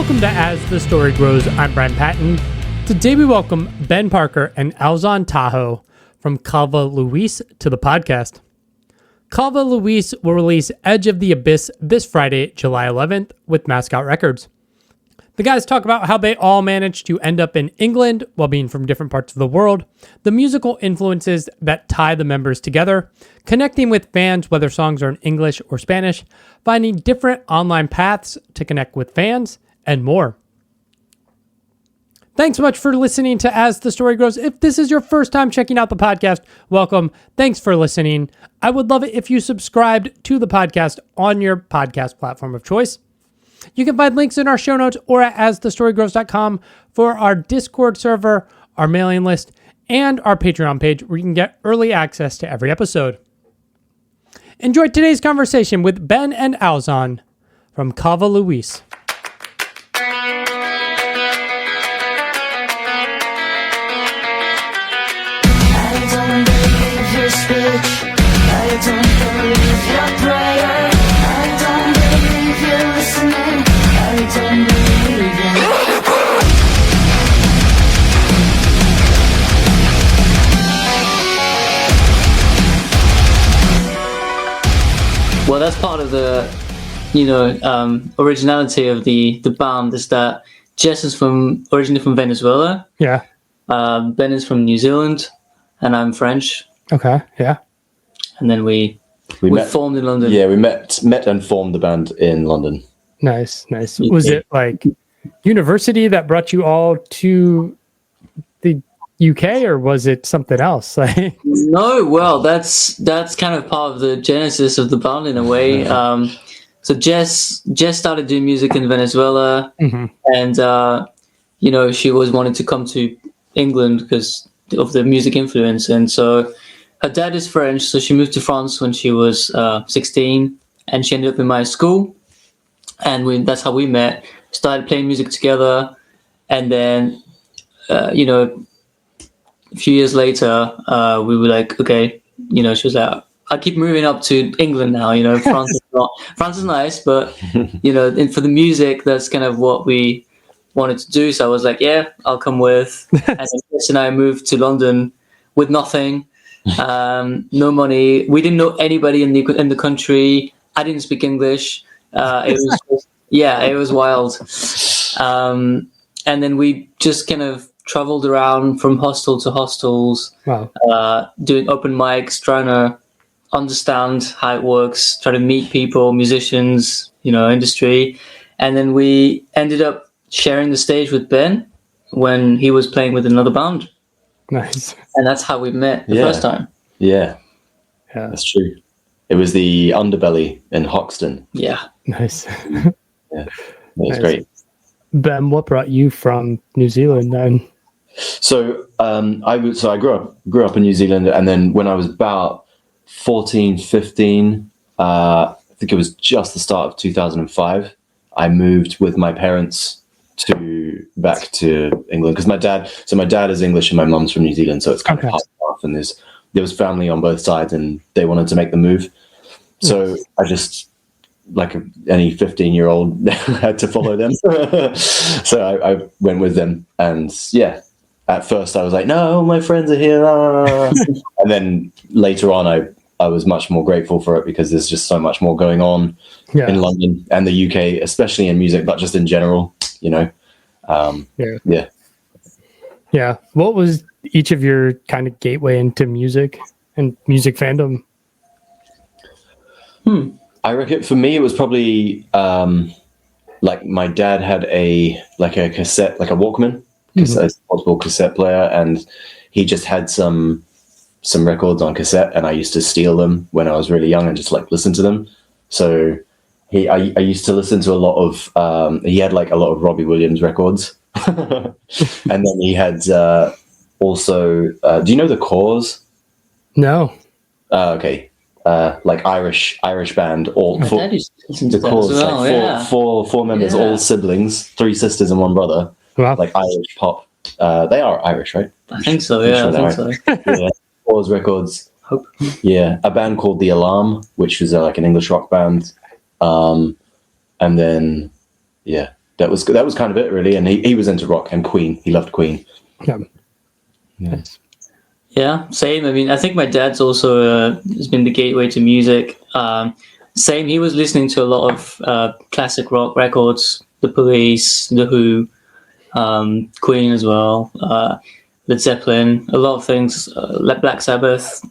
Welcome to As the Story Grows. I'm Brian Patton. Today we welcome Ben Parker and Alizon Taho from Calva Louise to the podcast. Calva Louise will release Edge of the Abyss this Friday, July 11th with Mascot Records. The guys talk about how they all managed to end up in England while being from different parts of the world, the musical influences that tie the members together, connecting with fans whether songs are in English or Spanish, finding different online paths to connect with fans, and more. Thanks so much for listening to As the Story Grows. If this is your first time checking out the podcast, welcome. Thanks for listening. I would love it if you subscribed to the podcast on your podcast platform of choice. You can find links in our show notes or at asthestorygrows.com for our Discord server, our mailing list, and our Patreon page where you can get early access to every episode. Enjoy today's conversation with Ben and Alizon from Calva Louise. Well, that's part of the, originality of the band is that Jess is originally from Venezuela. Yeah. Ben is from New Zealand, and I'm French. Okay. Yeah. And then we formed in London. Yeah, we met and formed the band in London. Nice. Was it like university that brought you all to the UK, or was it something else? No, well, that's kind of part of the genesis of the band in a way. So Jess started doing music in Venezuela, and she always wanted to come to England because of the music influence. And so her dad is French, so she moved to France when she was 16, and she ended up in my school, and that's how we met. Started playing music together, and then a few years later, we were like, okay, she was like, I keep moving up to England now. France is nice, but and for the music, that's kind of what we wanted to do. So I was like, yeah, I'll come with. And then Chris and I moved to London with nothing, no money. We didn't know anybody in the country. I didn't speak English. It was wild. And then we just kind of traveled around from hostel to hostels, doing open mics, trying to understand how it works, trying to meet people, musicians, industry. And then we ended up sharing the stage with Ben when he was playing with another band. Nice. And that's how we met the first time. Yeah, that's true. It was the Underbelly in Hoxton. Yeah. Nice. Yeah, it was great. Ben, what brought you from New Zealand then? So I grew up in New Zealand, and then when I was about 14, 15, I think it was just the start of 2005, I moved with my parents back to England because my dad is English and my mum's from New Zealand, so it's kind of half and half, and there was family on both sides, and they wanted to make the move. So I just, like any 15-year-old, had to follow them. So I went with them, and at first I was like, no, my friends are here. And then later on, I was much more grateful for it because there's just so much more going on in London and the UK, especially in music, but just in general, Yeah. What was each of your kind of gateway into music and music fandom? I reckon for me, it was probably like my dad had a cassette, like a Walkman, a portable cassette player, and he just had some records on cassette, and I used to steal them when I was really young and just like listen to them. So I used to listen to a lot of he had like a lot of Robbie Williams records. And then he had also do you know the Cause? No. Okay. Like Irish band, all four members, all siblings, 3 sisters and 1 brother. Wow. Like Irish pop. They are Irish, right? I think so. Yeah, I think so. Yeah. Pause Records. Hope. Yeah, a band called The Alarm, which was like an English rock band. And then, that was kind of it, really. And he was into rock and Queen. He loved Queen. Yeah. Nice. Yeah, same. I mean, I think my dad's also has been the gateway to music. Same. He was listening to a lot of classic rock records, The Police, The Who, Queen as well, Led Zeppelin, a lot of things, Black Sabbath.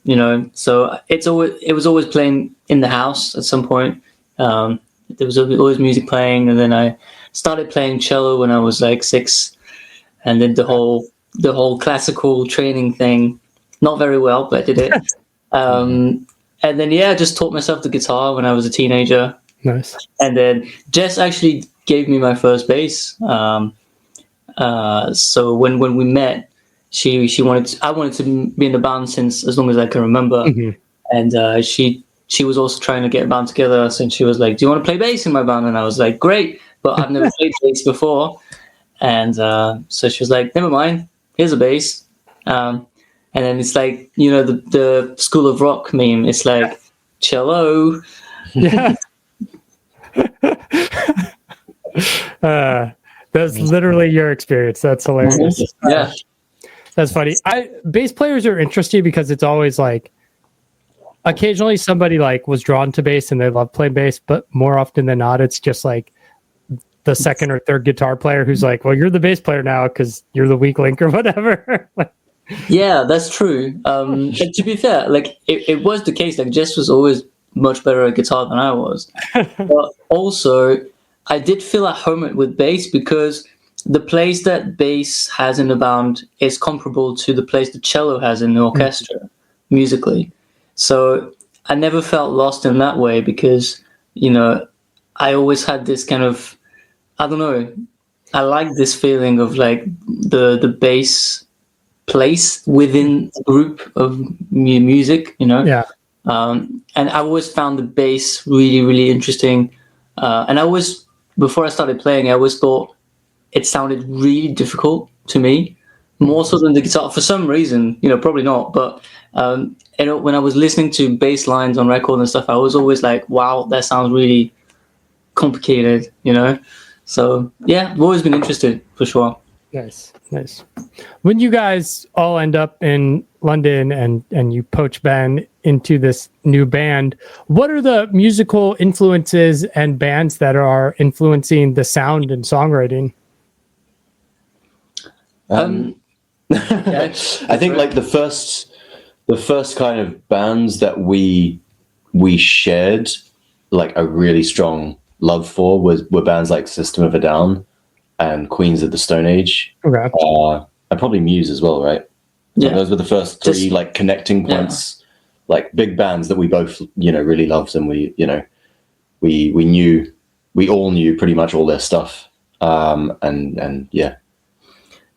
So it was always playing in the house at some point. There was always music playing, and then I started playing cello when I was like 6, and then the whole classical training thing. Not very well, but I did it. And then, I just taught myself the guitar when I was a teenager. Nice. And then Jess actually gave me my first bass. So when we met, I wanted to be in the band since as long as I can remember. Mm-hmm. And she was also trying to get a band together. So she was like, "Do you want to play bass in my band?" And I was like, "Great, but I've never played bass before." And so she was like, "Never mind, here's a bass." And then it's like, the School of Rock meme. It's like, cello. Yeah. That's literally your experience. That's hilarious. Yeah. That's funny. Bass players are interesting because it's always like, occasionally somebody like was drawn to bass and they love playing bass, but more often than not, it's just like the second or third guitar player who's like, well, you're the bass player now because you're the weak link or whatever. Yeah, that's true. But to be fair, like it was the case. Like Jess was always much better at guitar than I was. But also, I did feel at home with bass because the place that bass has in the band is comparable to the place the cello has in the orchestra musically. So I never felt lost in that way because, I always had this kind of, I don't know, I like this feeling of like the bass place within a group of music, Yeah. And I always found the bass really, really interesting. And before I started playing, I always thought it sounded really difficult to me, more so than the guitar for some reason, probably not. But, when I was listening to bass lines on record and stuff, I was always like, wow, that sounds really complicated, So yeah, I've always been interested for sure. Nice. When you guys all end up in London and you poach Ben into this new band, what are the musical influences and bands that are influencing the sound and songwriting? I think like the first kind of bands that we shared like a really strong love for were bands like System of a Down and Queens of the Stone Age. Okay. And probably Muse as well, right? Yeah. Those were the first three like connecting points, like big bands that we both, really loved, and we all knew pretty much all their stuff. And yeah.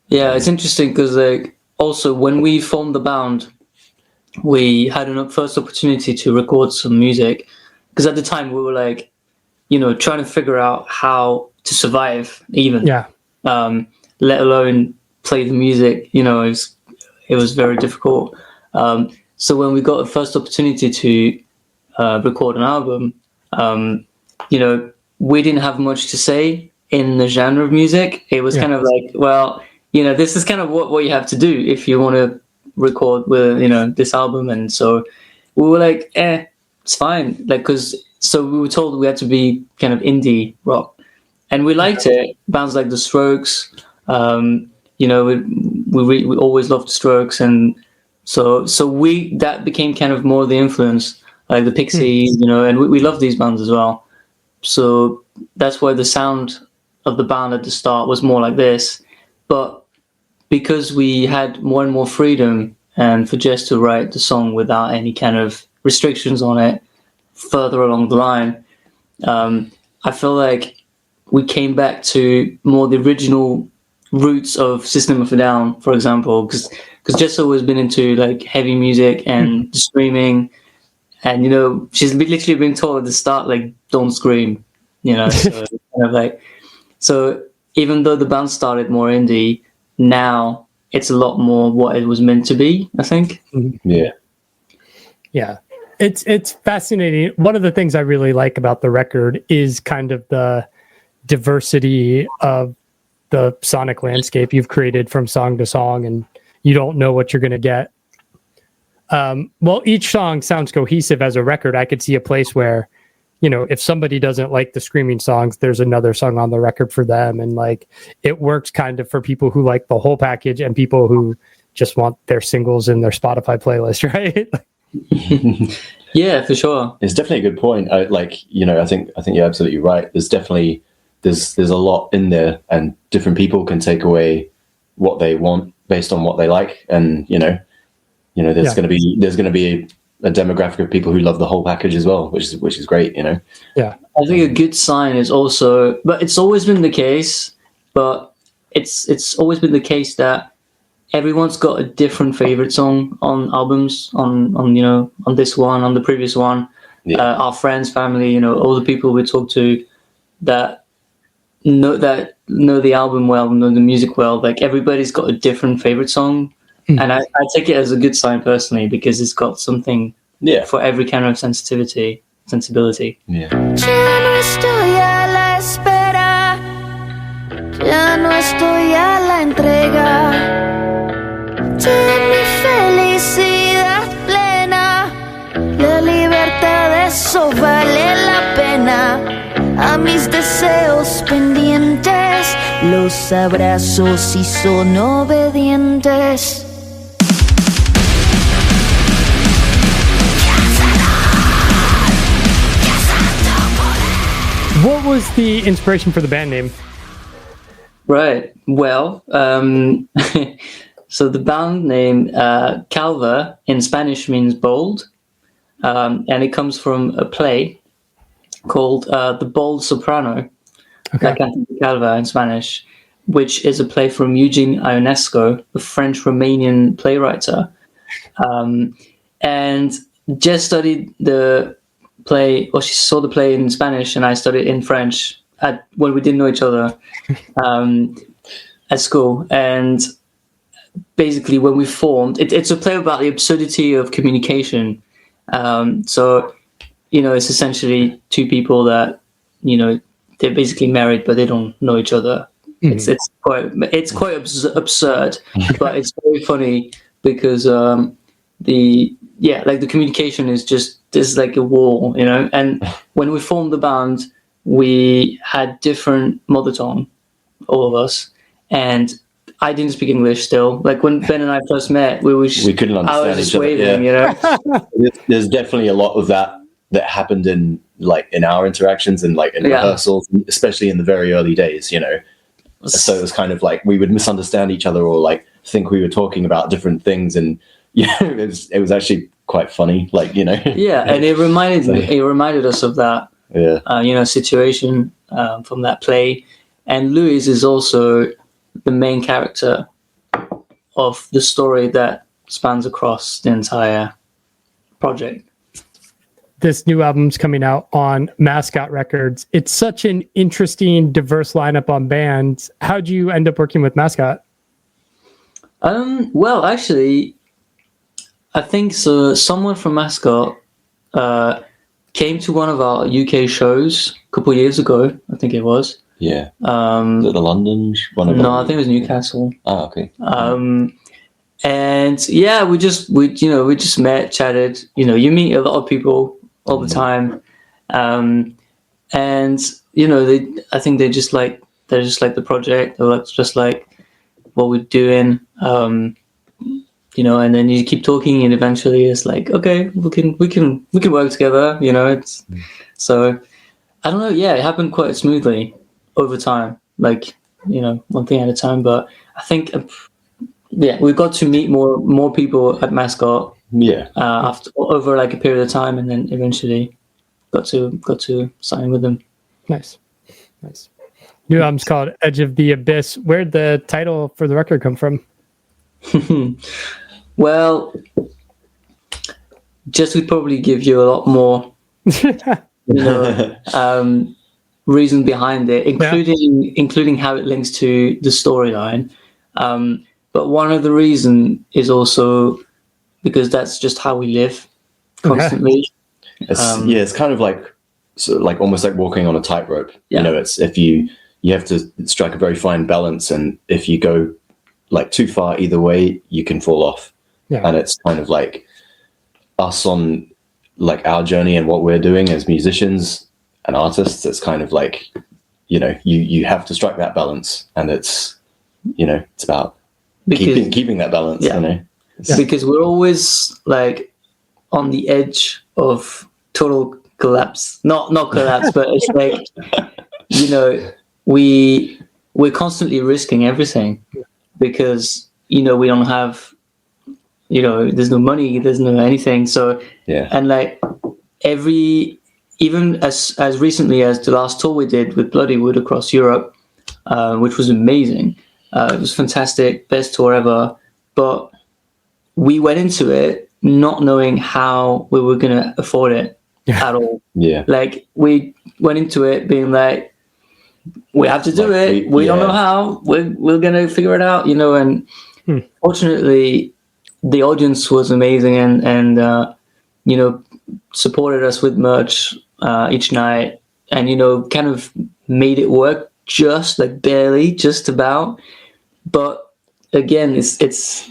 Yeah, it's interesting because like also when we formed the band, we had a first opportunity to record some music because at the time we were like, trying to figure out how to survive even. Yeah. Let alone play the music, it was very difficult. So when we got a first opportunity to record an album, we didn't have much to say in the genre of music. It was kind of like, well, this is kind of what you have to do if you want to record with, this album. And so we were like, it's fine. Like, so we were told we had to be kind of indie rock. And we liked it. Bands like The Strokes, we always loved The Strokes, and so that became kind of more the influence, like the Pixies, and we love these bands as well. So that's why the sound of the band at the start was more like this. But because we had more and more freedom, and for Jess to write the song without any kind of restrictions on it, further along the line, I feel like we came back to more the original roots of System of a Down, for example, because Jess always been into like heavy music and screaming, and she's literally been told at the start like don't scream, so kind of like, so even though the band started more indie, now it's a lot more what it was meant to be, I think. Yeah. It's fascinating. One of the things I really like about the record is kind of the diversity of the sonic landscape you've created from song to song, and you don't know what you're going to get. Well, each song sounds cohesive as a record. I could see a place where, if somebody doesn't like the screaming songs, there's another song on the record for them. And like, it works kind of for people who like the whole package and people who just want their singles in their Spotify playlist, right? Yeah, for sure. It's definitely a good point. I think you're absolutely right. There's definitely, there's a lot in there, and different people can take away what they want based on what they like. And, there's going to be a demographic of people who love the whole package as well, which is great, Yeah. I think a good sign is also, but it's always been the case, but it's always been the case that everyone's got a different favorite song on albums, on this one, on the previous one. Yeah. Our friends, family, all the people we talk to that know the album well, know the music well. Like, everybody's got a different favorite song. And I take it as a good sign personally, because it's got something for every kind of sensibility. Yeah. Ya no estoy a la espera, ya no estoy a la entrega de mi felicidad plena. La libertad, eso vale la pena. A mis deseos pendientes los abrazo si son obedientes. What was the inspiration for the band name? Right. Well, so the band name Calva in Spanish means bold, and it comes from a play called The Bold Soprano, La Cantante Calva in Spanish, which is a play from Eugene Ionesco, a French-Romanian playwright, and Jess studied the play, or she saw the play in Spanish, and I studied in French when we didn't know each other at school. And basically, when we formed, it's a play about the absurdity of communication. So, it's essentially two people that, they're basically married, but they don't know each other. Mm-hmm. It's quite absurd, but it's very funny because the communication is just, there's like a wall, and when we formed the band, we had different mother tongue, all of us, and I didn't speak English still. Like, when Ben and I first met, we couldn't understand each other. There's definitely a lot of that happened in our interactions and in rehearsals, especially in the very early days, So it was kind of like we would misunderstand each other, or think we were talking about different things, and it was actually quite funny, Yeah, and it reminded us of that, situation from that play. And Louise is also the main character of the story that spans across the entire project. This new album's coming out on Mascot Records. It's such an interesting, diverse lineup on bands. How'd you end up working with Mascot? Well, actually, I think so. Someone from Mascot came to one of our UK shows a couple of years ago. I think it was. Yeah. Was it the London one? I think it was Newcastle. Oh, okay. And yeah, we just met, chatted. You meet a lot of people all the time, and I think they're just like the project. They're just like what we're doing. And then you keep talking, and eventually it's like, okay, we can work together. It's so I don't know. Yeah, it happened quite smoothly over time, one thing at a time. But I think, we got to meet more people at Mascot. Yeah. After over a period of time, and then eventually got to sign with them. Nice. New album's called Edge of the Abyss. Where'd the title for the record come from? Well, Jess would probably give you a lot more, reason behind it, including how it links to the storyline. But one of the reasons is also because that's just how we live constantly. It's kind of like so like almost like walking on a tightrope. Yeah. You know, it's if you have to strike a very fine balance, and if you go like too far either way, you can fall off. Yeah. And it's kind of like us on like our journey and what we're doing as musicians and artists. It's kind of like, you know, you have to strike that balance, and it's, you know, it's about keeping that balance. Yeah. You know, because we're always like on the edge of total collapse. Not collapse, but it's like, you know, we're constantly risking everything because, you know, we don't have, you know, there's no money, there's no anything. So yeah, and like even as recently as the last tour we did with Bloodywood across Europe, which was amazing. It was fantastic, best tour ever. But we went into it not knowing how we were going to afford it at all. Yeah. Like we went into it being like, we have to do Like it. We don't know how. We're going to figure it out, you know. And fortunately, the audience was amazing and you know, supported us with merch each night, and, you know, kind of made it work just like barely, just about. But again, it's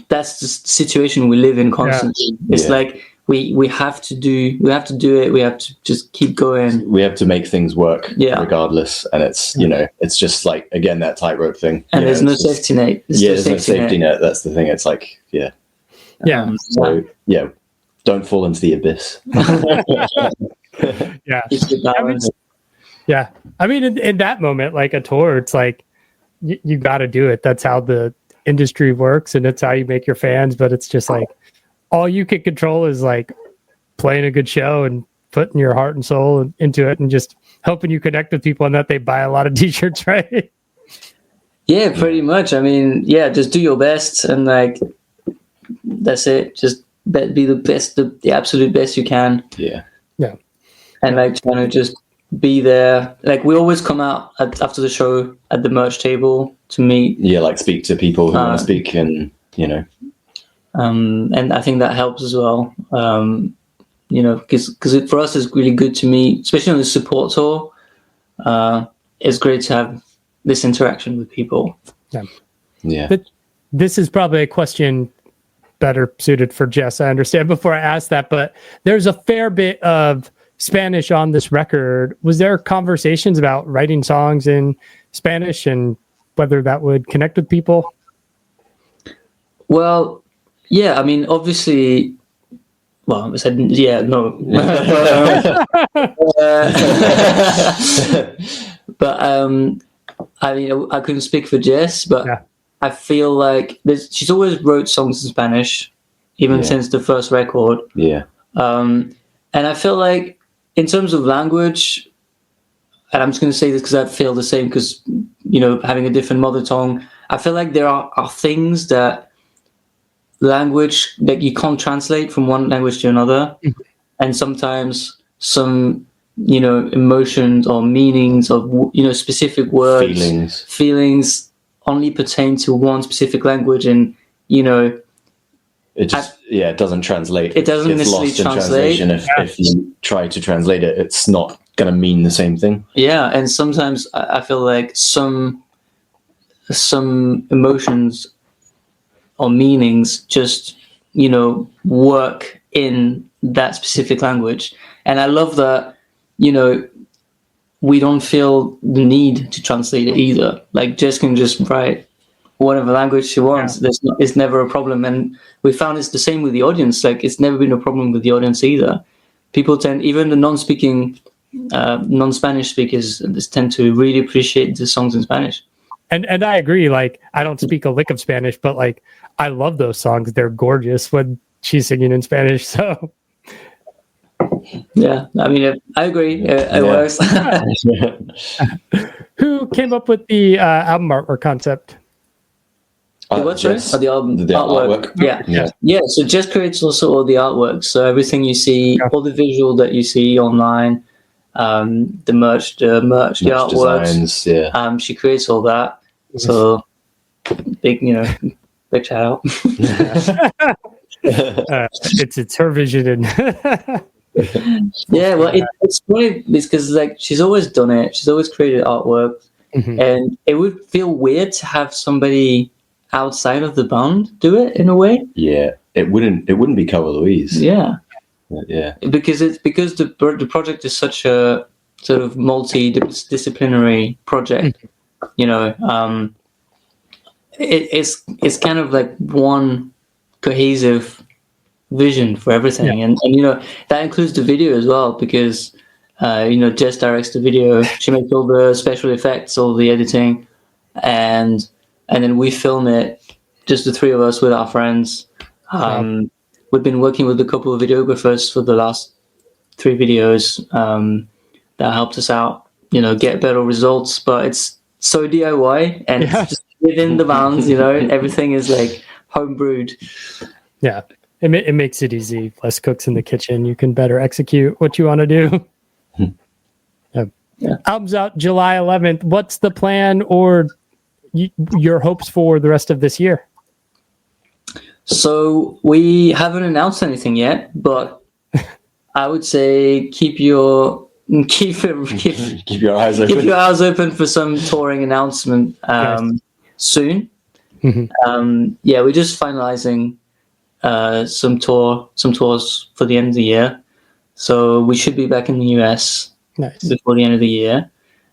that's the situation we live in constantly. Yeah. It's like we have to do it. We have to just keep going. We have to make things work regardless. And it's, you know, it's just like, again, that tightrope thing. And there's no just, safety net. there's no safety net. That's the thing. It's like, yeah. So yeah, don't fall into the abyss. Yeah. I mean, in that moment, like a tour, it's like you got to do it. That's how the industry works, and it's how you make your fans. But it's just like all you can control is like playing a good show and putting your heart and soul into it, and just hoping you connect with people and that they buy a lot of t-shirts, right? Yeah, pretty much. I mean, yeah, just do your best, and like that's it. Just be the best, the absolute best you can. Yeah. And like trying to just be there. Like we always come out after the show at the merch table to meet. Yeah, like speak to people who want to speak, and, you know. And I think that helps as well. You know, because for us it's really good to meet, especially on the support tour. It's great to have this interaction with people. Yeah. But this is probably a question better suited for Jess, I understand, before I ask that, but there's a fair bit of Spanish on this record. Was there conversations about writing songs in Spanish and whether that would connect with people? Well, yeah, I mean, obviously, well, I said, yeah, no. But I mean, I couldn't speak for Jess, but I feel like she's always wrote songs in Spanish, even since the first record. Yeah. And I feel like in terms of language, and I'm just going to say this because I feel the same, because, you know, having a different mother tongue, I feel like there are things that language that you can't translate from one language to another. And sometimes some, you know, emotions or meanings of, you know, specific words, feelings only pertain to one specific language. And, you know, it just, it doesn't translate. It doesn't necessarily translate. If you try to translate it, it's not going to mean the same thing. Yeah, and sometimes I feel like some emotions or meanings just, you know, work in that specific language. And I love that, you know, we don't feel the need to translate it either. Like Jess can just write whatever language she wants. It's never a problem. And we found it's the same with the audience. Like it's never been a problem with the audience either. People tend, even the non-Spanish speakers tend to really appreciate the songs in Spanish. And I agree. Like, I don't speak a lick of Spanish, but like, I love those songs. They're gorgeous when she's singing in Spanish. So yeah, I mean, I agree. It works. Who came up with the album artwork concept? What's the album? The artwork. Yeah. So Jess creates also all the artwork. So everything you see, all the visual that you see online, the merch, the artworks. Designs, she creates all that. So big shout out. It's her vision, and Yeah, well, it's funny because like she's always done it. She's always created artwork, and it would feel weird to have somebody outside of the band do it in a way. Yeah, it wouldn't be Calva Louise. Yeah, Yeah. because the project is such a sort of multidisciplinary project. You know, it's kind of like one cohesive vision for everything, and you know that includes the video as well, because you know Jess directs the video, she makes all the special effects, all the editing, and then we film it, just the three of us with our friends. We've been working with a couple of videographers for the last 3 videos that helped us out, you know, get better results, but it's so DIY and it's just within the bounds, you know, everything is like homebrewed. Yeah. It makes it easy. Less cooks in the kitchen. You can better execute what you want to do. Album's out July 11th. What's the plan or your hopes for the rest of this year? So we haven't announced anything yet, but I would say keep your eyes open. Keep your eyes open for some touring announcement soon. Yeah, we're just finalizing some tours for the end of the year. So we should be back in the US before the end of the year,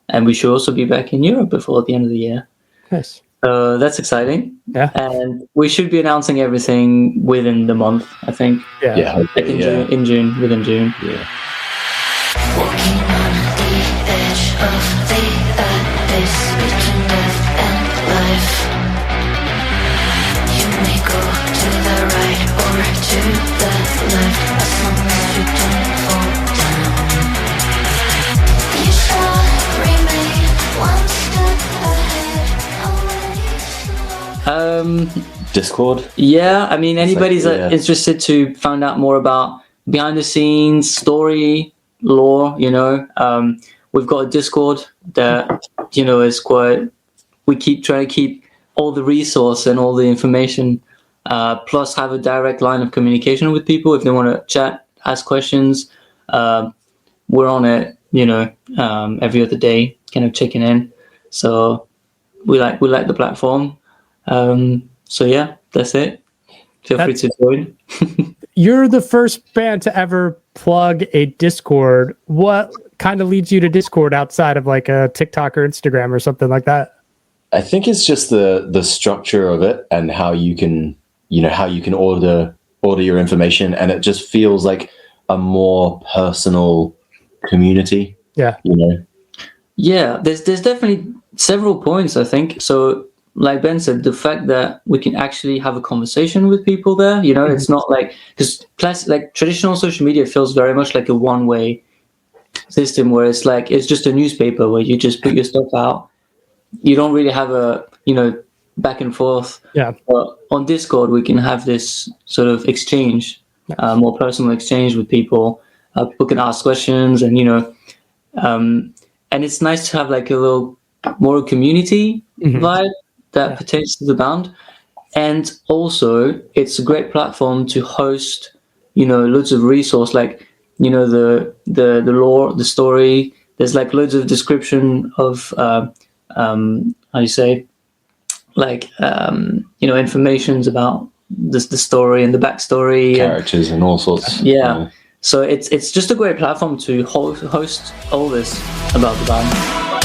and we should also be back in Europe before the end of the year. Nice. That's exciting. Yeah. And we should be announcing everything within the month, I think. Yeah. Within June. Yeah. Walking on the edge of the abyss between death and life. You may go to the right or to the left, as long as you don't fall down. You shall remain one step ahead. Discord. Yeah, I mean, anybody's interested to find out more about behind the scenes, story, lore, you know, we've got a Discord that, you know, is quite, we keep trying to keep all the resource and all the information, plus have a direct line of communication with people if they want to chat, ask questions. We're on it, you know, every other day, kind of checking in. So we like the platform. So yeah, that's it. Feel free to join. You're the first band to ever plug a Discord. What kind of leads you to Discord outside of like a TikTok or Instagram or something like that? I think it's just the structure of it and how you can order your information, and it just feels like a more personal community. Yeah. You know. Yeah, there's definitely several points, I think. So like Ben said, the fact that we can actually have a conversation with people there, you know, it's not like, because like traditional social media feels very much like a one-way system where it's like, it's just a newspaper where you just put your stuff out. You don't really have a, you know, back and forth. Yeah. But on Discord, we can have this sort of exchange, more personal exchange with people. People can ask questions and, you know, and it's nice to have like a little more community vibe that pertains to the band. And also it's a great platform to host, you know, loads of resource, like, you know, the lore, the story. There's like loads of description of how do you say, like you know, informations about the story and the backstory, characters and all sorts. Yeah. So it's just a great platform to host all this about the band.